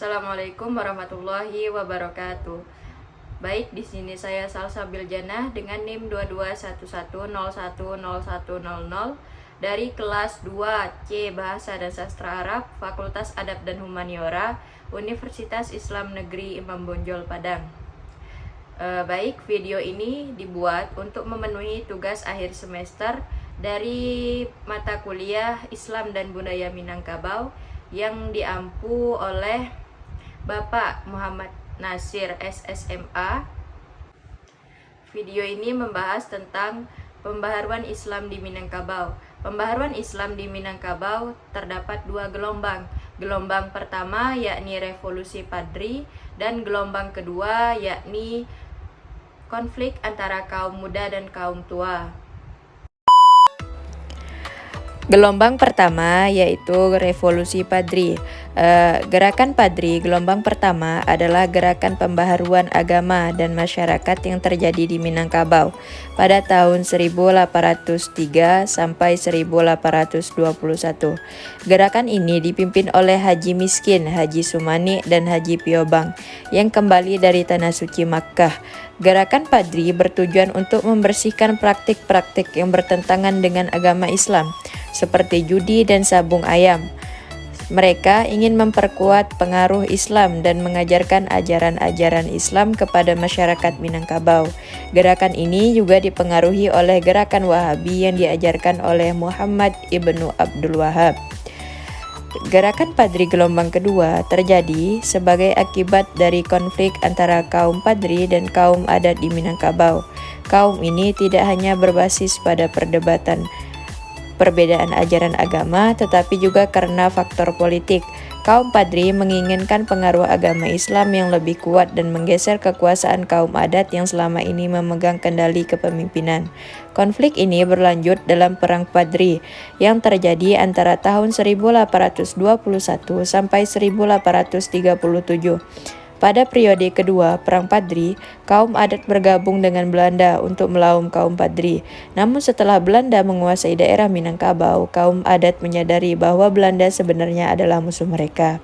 Assalamualaikum warahmatullahi wabarakatuh. Baik, di sini saya Salsa Biljana dengan NIM 2211010100 dari kelas 2C Bahasa dan Sastra Arab, Fakultas Adab dan Humaniora, Universitas Islam Negeri Imam Bonjol Padang. Baik, video ini dibuat untuk memenuhi tugas akhir semester dari mata kuliah Islam dan Budaya Minangkabau yang diampu oleh Bapak Muhammad Nasir SSMA. Video ini membahas tentang pembaharuan Islam di Minangkabau. Pembaharuan Islam di Minangkabau terdapat dua gelombang. Gelombang pertama yakni Revolusi Padri dan gelombang kedua yakni konflik antara kaum muda dan kaum tua. Gelombang pertama yaitu Revolusi Padri. Gerakan Padri gelombang pertama adalah gerakan pembaharuan agama dan masyarakat yang terjadi di Minangkabau pada tahun 1803 sampai 1821. Gerakan ini dipimpin oleh Haji Miskin, Haji Sumani, dan Haji Piobang yang kembali dari Tanah Suci Makkah. Gerakan Padri bertujuan untuk membersihkan praktik-praktik yang bertentangan dengan agama Islam, seperti judi dan sabung ayam. Mereka ingin memperkuat pengaruh Islam dan mengajarkan ajaran-ajaran Islam kepada masyarakat Minangkabau. Gerakan ini juga dipengaruhi oleh gerakan Wahabi yang diajarkan oleh Muhammad ibnu Abdul Wahab. Gerakan Padri gelombang kedua terjadi sebagai akibat dari konflik antara kaum Padri dan kaum adat di Minangkabau. Kaum ini tidak hanya berbasis pada perbedaan ajaran agama, tetapi juga karena faktor politik. Kaum Padri menginginkan pengaruh agama Islam yang lebih kuat dan menggeser kekuasaan kaum adat yang selama ini memegang kendali kepemimpinan. Konflik ini berlanjut dalam Perang Padri yang terjadi antara tahun 1821 sampai 1837. Pada periode kedua Perang Padri, kaum adat bergabung dengan Belanda untuk melawan kaum Padri. Namun setelah Belanda menguasai daerah Minangkabau, kaum adat menyadari bahwa Belanda sebenarnya adalah musuh mereka.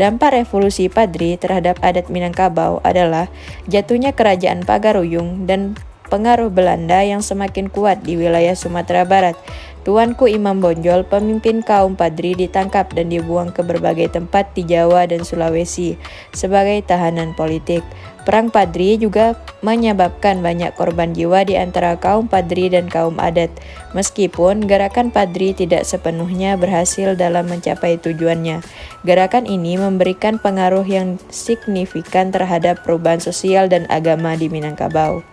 Dampak revolusi Padri terhadap adat Minangkabau adalah jatuhnya kerajaan Pagaruyung dan pengaruh Belanda yang semakin kuat di wilayah Sumatera Barat. Tuanku Imam Bonjol, pemimpin kaum Padri, ditangkap dan dibuang ke berbagai tempat di Jawa dan Sulawesi sebagai tahanan politik. Perang Padri juga menyebabkan banyak korban jiwa di antara kaum Padri dan kaum adat. Meskipun gerakan Padri tidak sepenuhnya berhasil dalam mencapai tujuannya, gerakan ini memberikan pengaruh yang signifikan terhadap perubahan sosial dan agama di Minangkabau.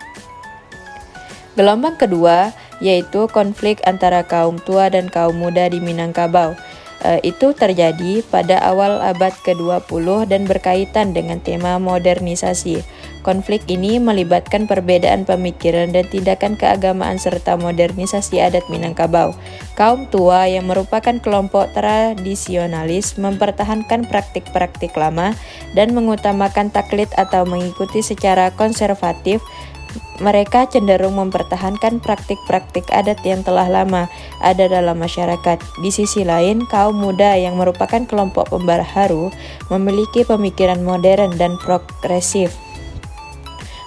Gelombang kedua yaitu konflik antara kaum tua dan kaum muda di Minangkabau. Itu terjadi pada awal abad ke-20 dan berkaitan dengan tema modernisasi. Konflik ini melibatkan perbedaan pemikiran dan tindakan keagamaan serta modernisasi adat Minangkabau. Kaum tua yang merupakan kelompok tradisionalis mempertahankan praktik-praktik lama dan mengutamakan taklid atau mengikuti secara konservatif. Mereka cenderung mempertahankan praktik-praktik adat yang telah lama ada dalam masyarakat. Di sisi lain, kaum muda yang merupakan kelompok pembaharu memiliki pemikiran modern dan progresif.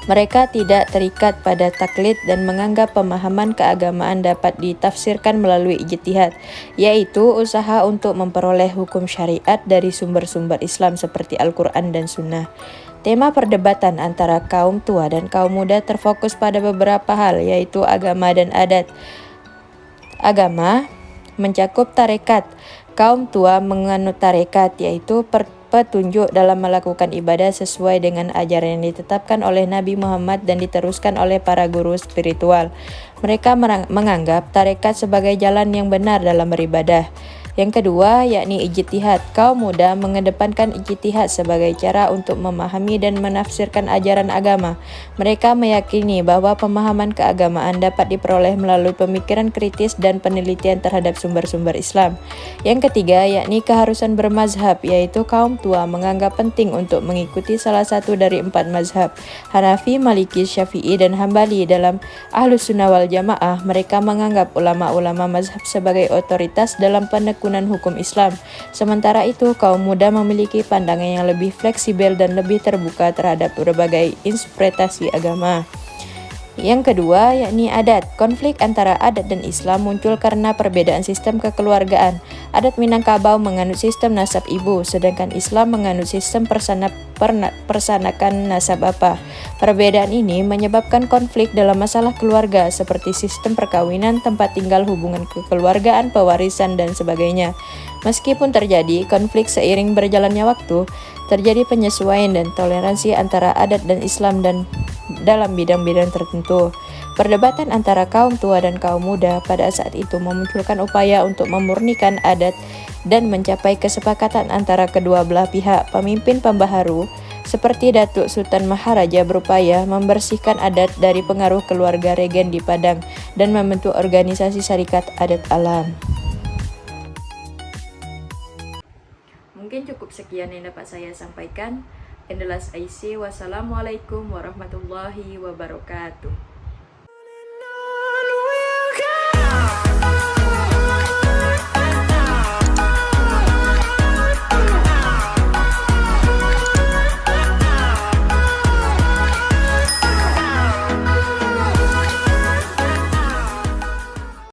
Mereka tidak terikat pada taklid dan menganggap pemahaman keagamaan dapat ditafsirkan melalui ijtihad, yaitu usaha untuk memperoleh hukum syariat dari sumber-sumber Islam seperti Al-Quran dan Sunnah. Tema perdebatan antara kaum tua dan kaum muda terfokus pada beberapa hal, yaitu agama dan adat. Agama mencakup tarekat. Kaum tua menganut tarekat, yaitu petunjuk dalam melakukan ibadah sesuai dengan ajaran yang ditetapkan oleh Nabi Muhammad dan diteruskan oleh para guru spiritual. Mereka menganggap tarekat sebagai jalan yang benar dalam beribadah. Yang kedua yakni ijtihad. Kaum muda mengedepankan ijtihad sebagai cara untuk memahami dan menafsirkan ajaran agama. Mereka meyakini bahwa pemahaman keagamaan dapat diperoleh melalui pemikiran kritis dan penelitian terhadap sumber-sumber Islam. Yang ketiga yakni keharusan bermazhab, yaitu kaum tua menganggap penting untuk mengikuti salah satu dari 4 mazhab, Hanafi, Maliki, Syafi'i, dan Hambali. Dalam Ahlus Sunnah wal Jamaah, mereka menganggap ulama-ulama mazhab sebagai otoritas dalam penekunan kerukunan hukum Islam. Sementara itu, kaum muda memiliki pandangan yang lebih fleksibel dan lebih terbuka terhadap berbagai interpretasi agama. Yang kedua, yakni adat. Konflik antara adat dan Islam muncul karena perbedaan sistem kekeluargaan. Adat Minangkabau menganut sistem nasab ibu, sedangkan Islam menganut sistem persanakan nasab bapa. Perbedaan ini menyebabkan konflik dalam masalah keluarga, seperti sistem perkawinan, tempat tinggal, hubungan kekeluargaan, pewarisan, dan sebagainya. Meskipun terjadi konflik seiring berjalannya waktu, terjadi penyesuaian dan toleransi antara adat dan Islam dan dalam bidang-bidang tertentu. Perdebatan antara kaum tua dan kaum muda pada saat itu memunculkan upaya untuk memurnikan adat dan mencapai kesepakatan antara kedua belah pihak. Pemimpin pembaharu seperti Datuk Sultan Maharaja berupaya membersihkan adat dari pengaruh keluarga regen di Padang dan membentuk organisasi syarikat adat alam. Mungkin cukup sekian yang dapat saya sampaikan. Endelas IC, wassalamualaikum warahmatullahi wabarakatuh.